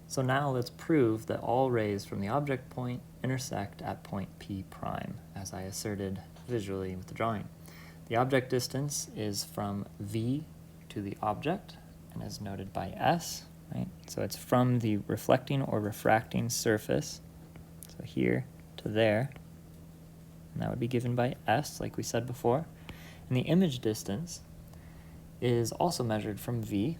So now let's prove that all rays from the object point intersect at point P prime, as I asserted visually with the drawing. The object distance is from V to the object, and is noted by S, right? So it's from the reflecting or refracting surface, so here to there, and that would be given by S, like we said before. And the image distance is also measured from V,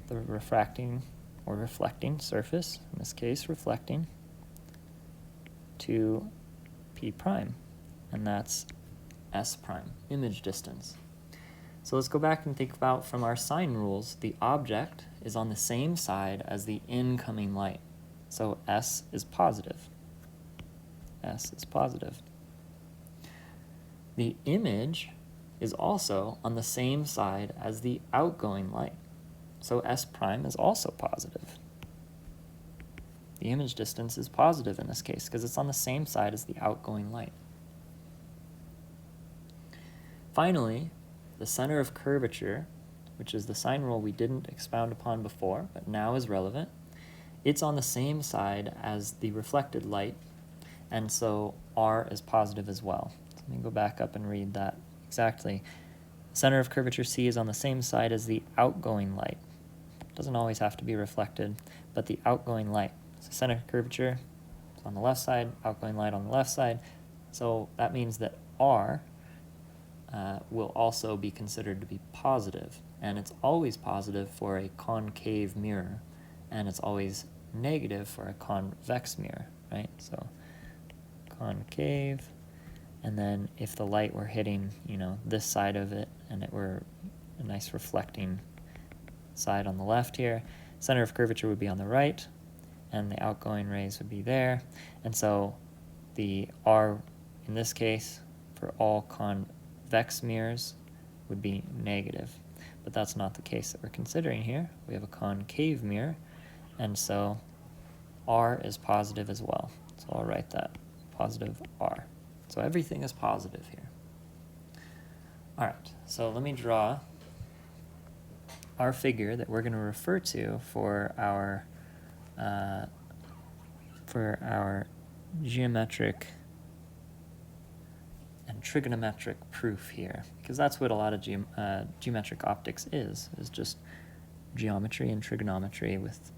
the refracting or reflecting surface, in this case reflecting, to P prime, and that's S prime, image distance. So let's go back and think about from our sign rules, the object is on the same side as the incoming light. So S is positive. S is positive. The image is also on the same side as the outgoing light. So S prime is also positive. The image distance is positive in this case because it's on the same side as the outgoing light. Finally, the center of curvature, which is the sign rule we didn't expound upon before, but now is relevant, it's on the same side as the reflected light, and so R is positive as well. So let me go back up and read that exactly. The center of curvature C is on the same side as the outgoing light. It doesn't always have to be reflected, but the outgoing light. So center of curvature is on the left side, outgoing light on the left side, so that means that R will also be considered to be positive, and it's always positive for a concave mirror, and it's always negative for a convex mirror, right? So concave, and then if the light were hitting, this side of it, and it were a nice reflecting side on the left here, center of curvature would be on the right, and the outgoing rays would be there, and so the R, in this case, for all convex mirrors would be negative, but that's not the case that we're considering here. We have a concave mirror, and so R is positive as well. So I'll write that, positive R. So everything is positive here. All right, so let me draw our figure that we're going to refer to for our geometric and trigonometric proof here, because that's what a lot of geometric optics is just geometry and trigonometry with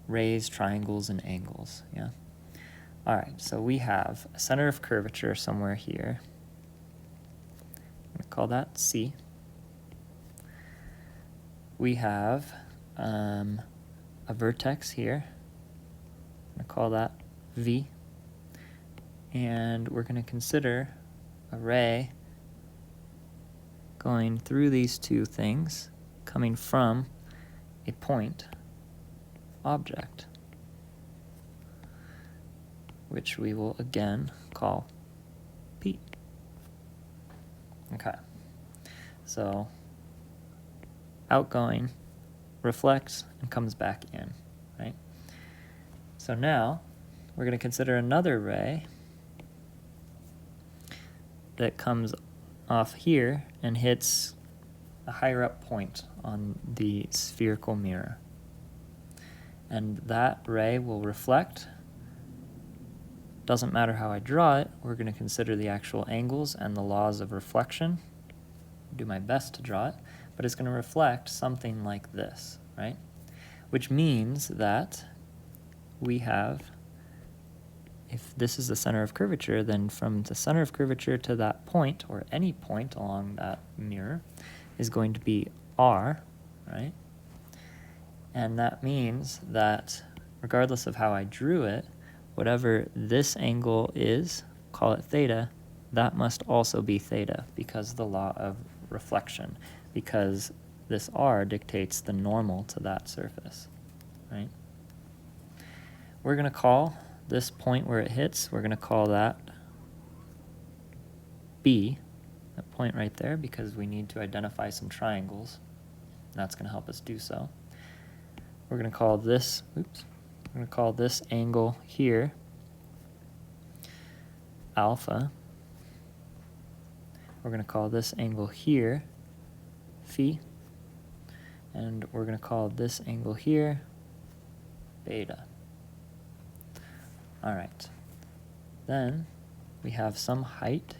rays, triangles, and angles, yeah? All right, so we have a center of curvature somewhere here. I'm going to call that C. We have a vertex here. I'm going to call that V. And we're going to consider a ray going through these two things, coming from a point object, which we will again call P. Okay, so outgoing reflects and comes back in, right? So now we're going to consider another ray that comes off here and hits a higher up point on the spherical mirror. And that ray will reflect. Doesn't matter how I draw it, we're going to consider the actual angles and the laws of reflection. Do my best to draw it, but it's going to reflect something like this, right? Which means that we have, if this is the center of curvature, then from the center of curvature to that point, or any point along that mirror, is going to be R, right? And that means that regardless of how I drew it, whatever this angle is, call it theta, that must also be theta because of the law of reflection, because this R dictates the normal to that surface, right? We're going to call this point where it hits, we're going to call that B, that point right there, because we need to identify some triangles. That's going to help us do so. We're going to call this, we're going to call this angle here alpha. We're going to call this angle here phi. And we're going to call this angle here beta. All right. Then we have some height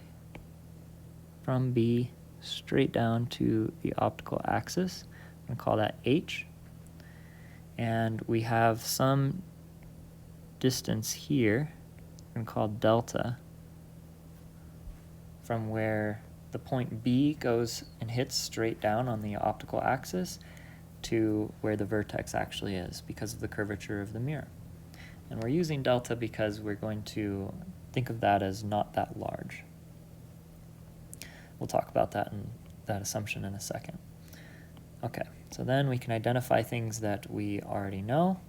from B straight down to the optical axis. I'm going to call that h. And we have some distance here, I'm going to call delta, from where the point B goes and hits straight down on the optical axis to where the vertex actually is because of the curvature of the mirror. And we're using delta because we're going to think of that as not that large. We'll talk about that assumption in a second. Okay, so then we can identify things that we already know.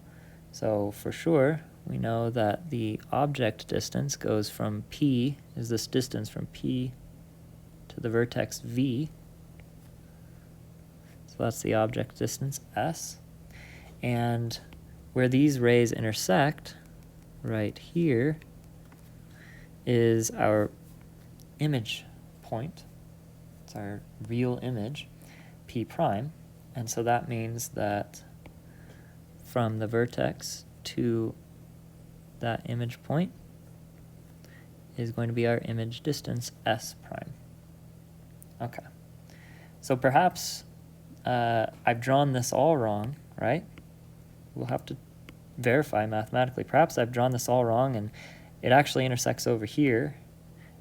So for sure, we know that the object distance goes from P, is this distance from P to the vertex V. So that's the object distance, S. And where these rays intersect, right here, is our image point. It's our real image, P prime. And so that means that from the vertex to that image point is going to be our image distance, S prime. Okay. So perhaps I've drawn this all wrong, right? We'll have to verify mathematically. Perhaps I've drawn this all wrong and it actually intersects over here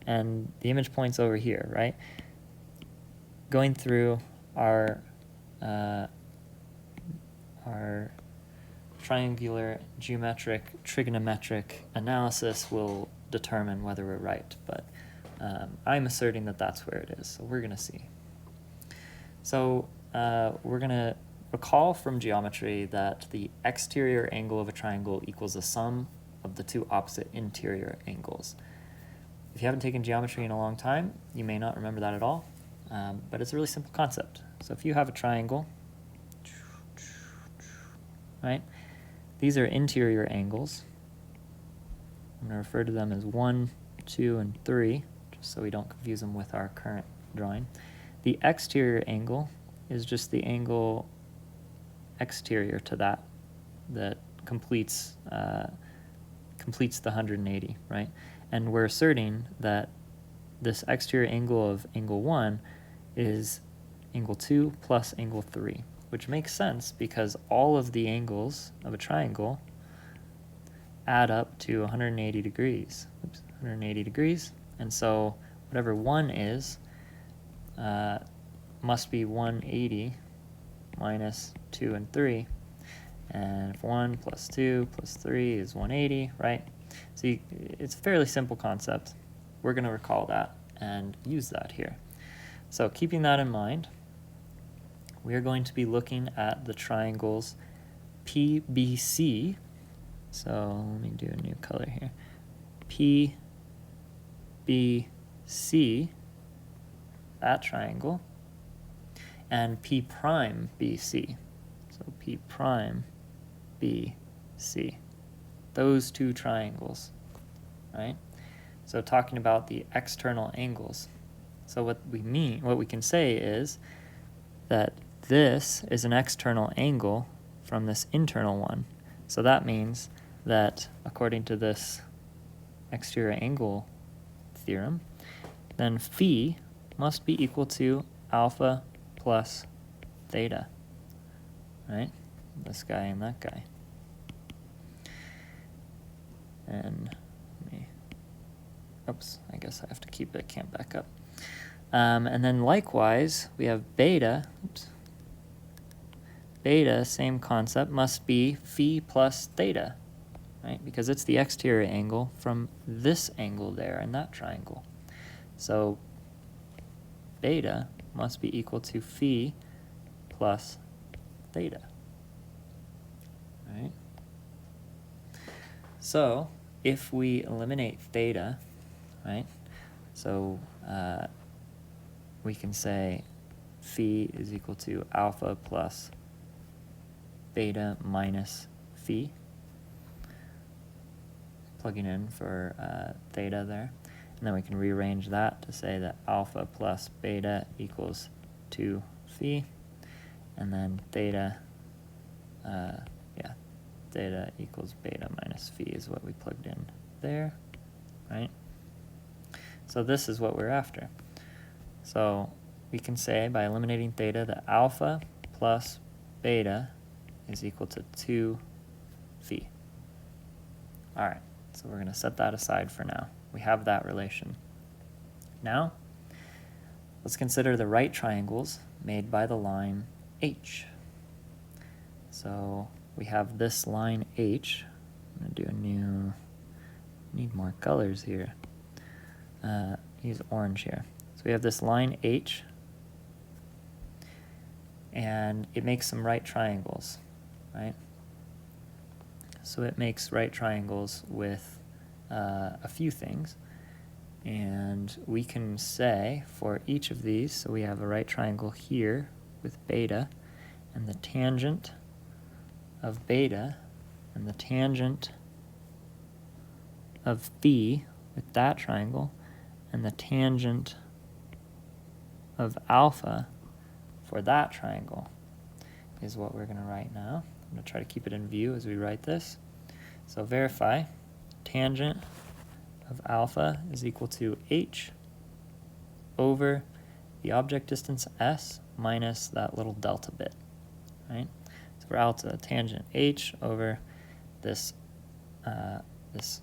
and the image point's over here, right? Going through our triangular geometric trigonometric analysis will determine whether we're right, but I'm asserting that that's where it is, so we're going to see. So we're going to recall from geometry that the exterior angle of a triangle equals the sum of the two opposite interior angles. If you haven't taken geometry in a long time, you may not remember that at all, but it's a really simple concept. So if you have a triangle, right, these are interior angles. I'm going to refer to them as 1, 2, and 3, just so we don't confuse them with our current drawing. The exterior angle is just the angle exterior to that completes the 180, right? And we're asserting that this exterior angle of angle 1 is angle 2 plus angle 3, which makes sense because all of the angles of a triangle add up to 180 degrees. Oops, 180 degrees. And so whatever 1 is must be 180 minus 2 and 3. And if 1 plus 2 plus 3 is 180, right? So it's a fairly simple concept. We're going to recall that and use that here. So keeping that in mind, we are going to be looking at the triangles PBC. So let me do a new color here. PBC, that triangle, and P prime BC. So P prime BC. Those two triangles, right? So talking about the external angles. So what we can say is that this is an external angle from this internal one. So that means that according to this exterior angle theorem, then phi must be equal to alpha plus theta, right? This guy and that guy. And oops, I guess I have to keep it, can't back up. And then likewise, we have beta, beta, same concept, must be phi plus theta, right? Because it's the exterior angle from this angle there in that triangle. So beta must be equal to phi plus theta, right? So if we eliminate theta, right, so we can say phi is equal to alpha plus beta minus phi, plugging in for theta there. And then we can rearrange that to say that alpha plus beta equals 2 phi, and then theta, theta equals beta minus phi is what we plugged in there, right? So this is what we're after. So we can say by eliminating theta that alpha plus beta is equal to 2 phi. All right, so we're going to set that aside for now. We have that relation. Now, let's consider the right triangles made by the line H. So we have this line H. I'm going to do a new, need more colors here. Use orange here. So we have this line H, and it makes some right triangles, right? So it makes right triangles with a few things. And we can say for each of these, so we have a right triangle here with beta, and the tangent of beta and the tangent of phi with that triangle, and the tangent of alpha for that triangle is what we're going to write now. I'm going to try to keep it in view as we write this. So verify tangent of alpha is equal to h over the object distance s minus that little delta bit, right? So for alpha, tangent h over this this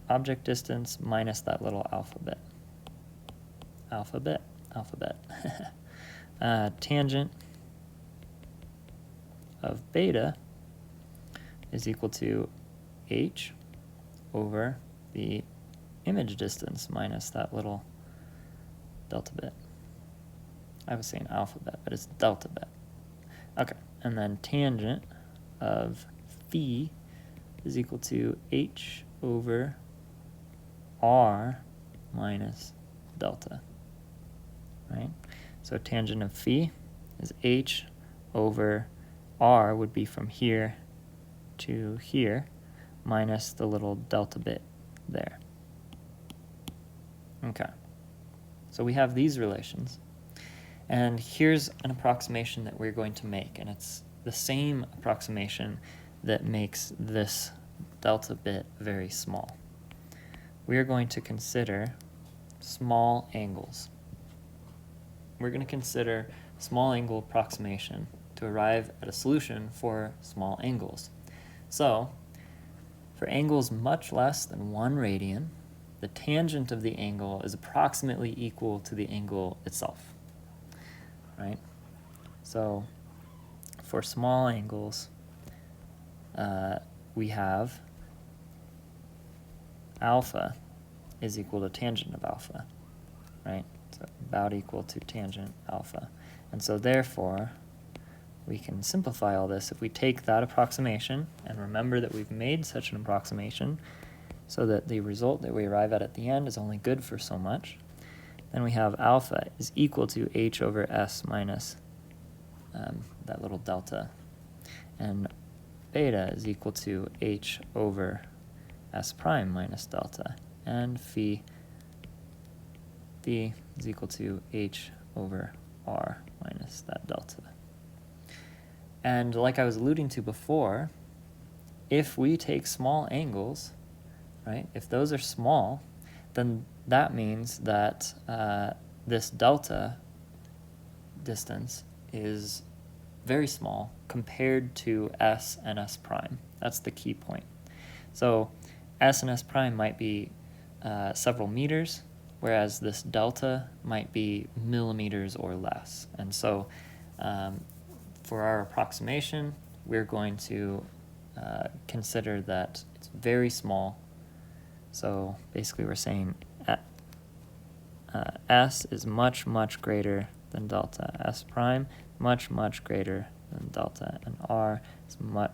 object distance minus that little alphabet. Tangent of beta is equal to h over the image distance minus that little delta bit. I was saying alphabet, but it's delta bit. Okay, and then tangent of phi is equal to h over r minus delta, right? So tangent of phi is h over r would be from here to here minus the little delta bit there. Okay, so we have these relations, and here's an approximation that we're going to make, and it's the same approximation that makes this delta bit very small. We are going to consider small angles. We're going to consider small angle approximation to arrive at a solution for small angles. So, for angles much less than 1 radian, the tangent of the angle is approximately equal to the angle itself, right? So, for small angles, we have alpha is equal to tangent of alpha, right? So about equal to tangent alpha. And so therefore, we can simplify all this if we take that approximation, and remember that we've made such an approximation so that the result that we arrive at the end is only good for so much. Then we have alpha is equal to h over s minus that little delta. And beta is equal to h over s prime minus delta. And phi is equal to h over r minus that delta. And like I was alluding to before, if we take small angles, right, if those are small, then that means that this delta distance is very small compared to s and s prime. That's the key point. So s and s prime might be several meters, whereas this delta might be millimeters or less. And so for our approximation, we're going to consider that it's very small. So basically we're saying s is much, much greater than delta. S prime, much, much greater than delta. And r is much,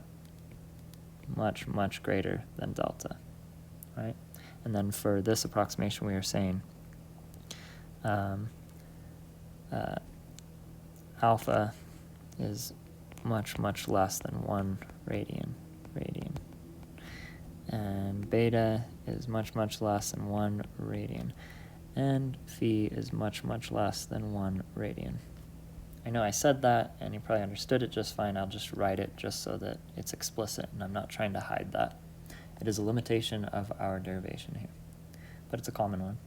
much greater than delta, right? And then for this approximation, we are saying alpha is much, much less than 1 radian. And beta is much, much less than 1 radian. And phi is much, much less than 1 radian. I know I said that, and you probably understood it just fine. I'll just write it just so that it's explicit, and I'm not trying to hide that. It is a limitation of our derivation here, but it's a common one.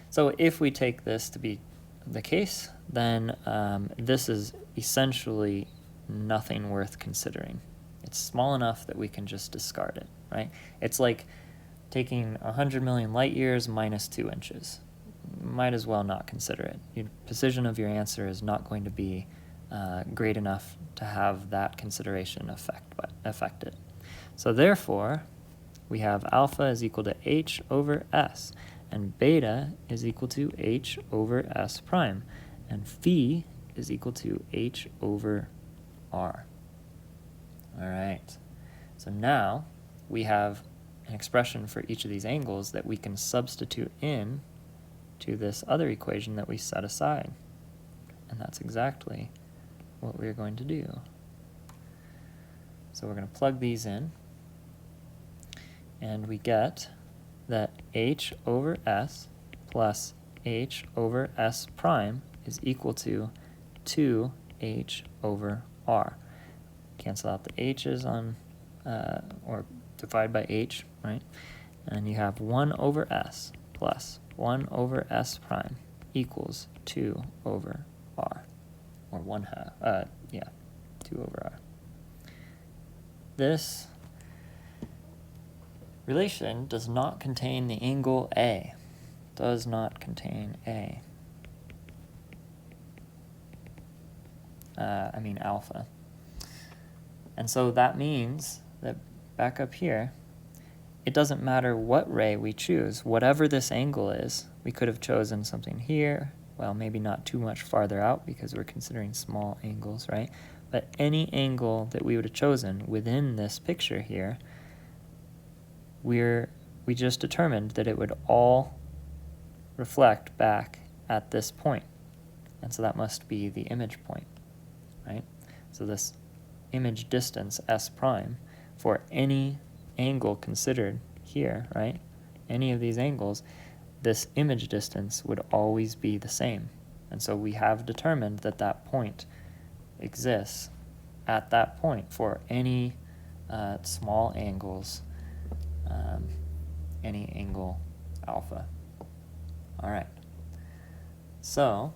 So if we take this to be the case, then this is essentially nothing worth considering. It's small enough that we can just discard it, right? It's like taking 100 million light years minus 2 inches. Might as well not consider it. Your precision of your answer is not going to be great enough to have that consideration affect it. So therefore, we have alpha is equal to h over s, and beta is equal to h over s prime, and phi is equal to h over r. All right, so now we have an expression for each of these angles that we can substitute in to this other equation that we set aside. And that's exactly what we're going to do. So we're going to plug these in, and we get that h over s plus h over s prime is equal to 2h over r. Cancel out the h's on, or divide by h, right? And you have 1 over s plus 1 over s prime equals 2 over r, or 1/2, 2 over r. This relation does not contain the angle A, does not contain A. Alpha. And so that means that back up here, it doesn't matter what ray we choose. Whatever this angle is, we could have chosen something here, well, maybe not too much farther out because we're considering small angles, right? But any angle that we would have chosen within this picture here, we just determined that it would all reflect back at this point. And so that must be the image point, right? So this image distance s prime for any angle considered here, right? Any of these angles, this image distance would always be the same. And so we have determined that that point exists at that point for any small angles, any angle alpha. All right. So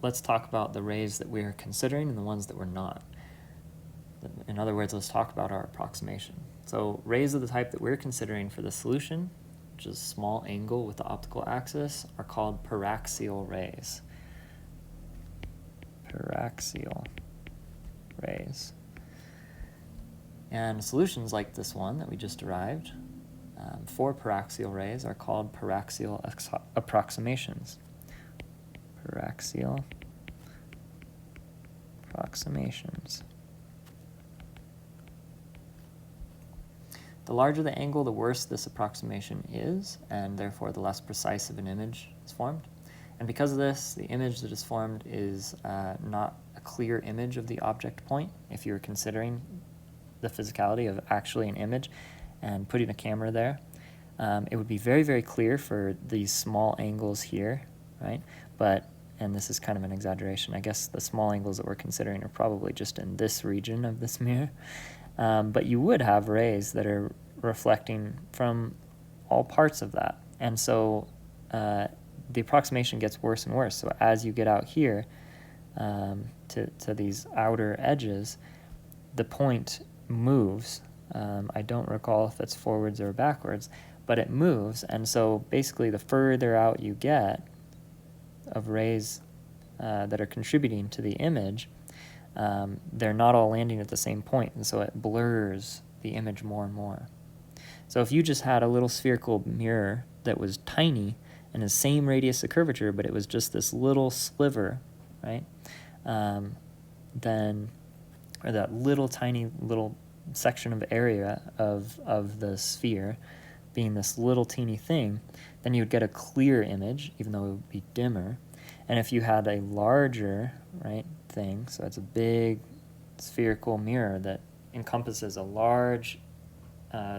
let's talk about the rays that we're considering and the ones that we're not. In other words, let's talk about our approximation. So rays of the type that we're considering for the solution, which is small angle with the optical axis, are called paraxial rays. Paraxial rays. And solutions like this one that we just derived for paraxial rays are called paraxial approximations. Paraxial approximations. The larger the angle, the worse this approximation is, and therefore the less precise of an image is formed. And because of this, the image that is formed is not a clear image of the object point. If you were considering the physicality of actually an image and putting a camera there, it would be very, very clear for these small angles here, right? But, and this is kind of an exaggeration, I guess the small angles that we're considering are probably just in this region of this mirror. But you would have rays that are reflecting from all parts of that. And so the approximation gets worse and worse. So as you get out here to these outer edges, the point moves. I don't recall if it's forwards or backwards, but it moves. And so basically the further out you get of rays that are contributing to the image, they're not all landing at the same point, and so it blurs the image more and more. So if you just had a little spherical mirror that was tiny and the same radius of curvature, but it was just this little sliver, right? Then, or that little tiny little section of area of the sphere being this little teeny thing, then you would get a clear image, even though it would be dimmer. And if you had a larger, right, thing, so it's a big spherical mirror that encompasses a large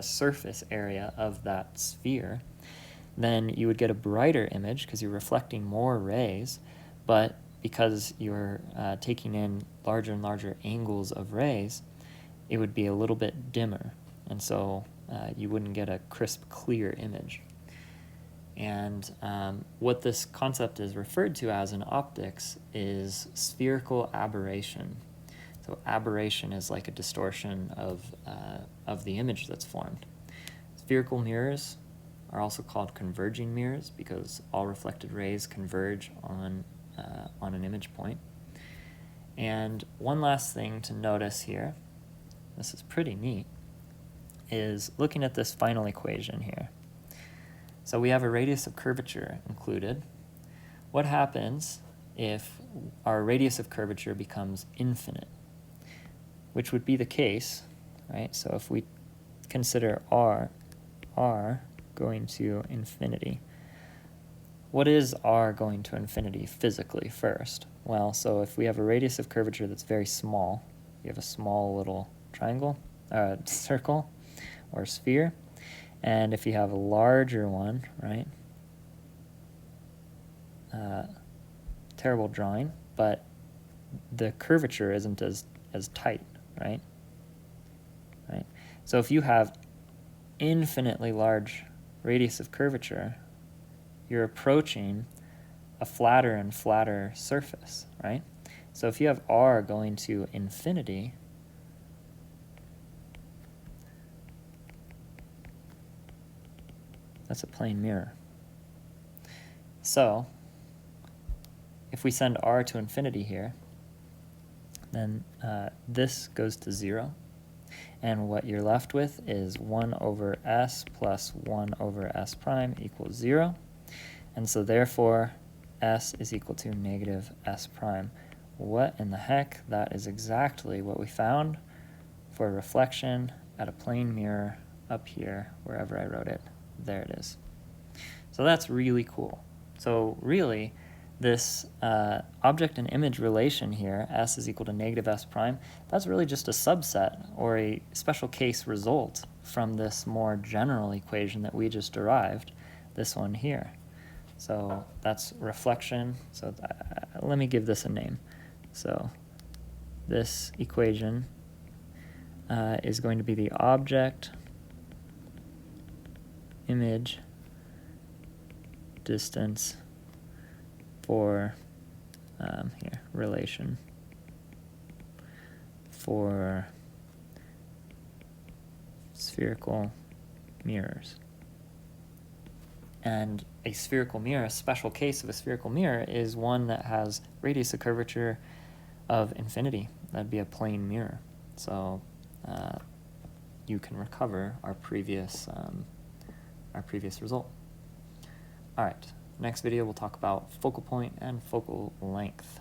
surface area of that sphere, then you would get a brighter image because you're reflecting more rays, but because you're taking in larger and larger angles of rays, it would be a little bit dimmer, and so you wouldn't get a crisp, clear image. And what this concept is referred to as in optics is spherical aberration. So aberration is like a distortion of the image that's formed. Spherical mirrors are also called converging mirrors because all reflected rays converge on an image point. And one last thing to notice here, this is pretty neat, is looking at this final equation here. So we have a radius of curvature included. What happens if our radius of curvature becomes infinite? Which would be the case, right? So if we consider r going to infinity, what is r going to infinity physically first? Well, so if we have a radius of curvature that's very small, you have a small little triangle, circle, or sphere, and if you have a larger one, right? Terrible drawing, but the curvature isn't as tight, right? Right. So if you have infinitely large radius of curvature, you're approaching a flatter and flatter surface, right? So if you have r going to infinity, that's a plane mirror. So if we send r to infinity here, then this goes to 0. And what you're left with is 1 over s plus 1 over s prime equals 0. And so therefore, s is equal to negative s prime. What in the heck? That is exactly what we found for a reflection at a plane mirror up here, wherever I wrote it. There it is. So that's really cool. So really, this object and image relation here, s is equal to negative s prime, that's really just a subset or a special case result from this more general equation that we just derived, this one here. So that's reflection. So let me give this a name. So this equation is going to be the object, image, distance for relation for spherical mirrors. And a spherical mirror, a special case of a spherical mirror, is one that has radius of curvature of infinity. That'd be a plane mirror. So you can recover our previous result. All right, next video we'll talk about focal point and focal length.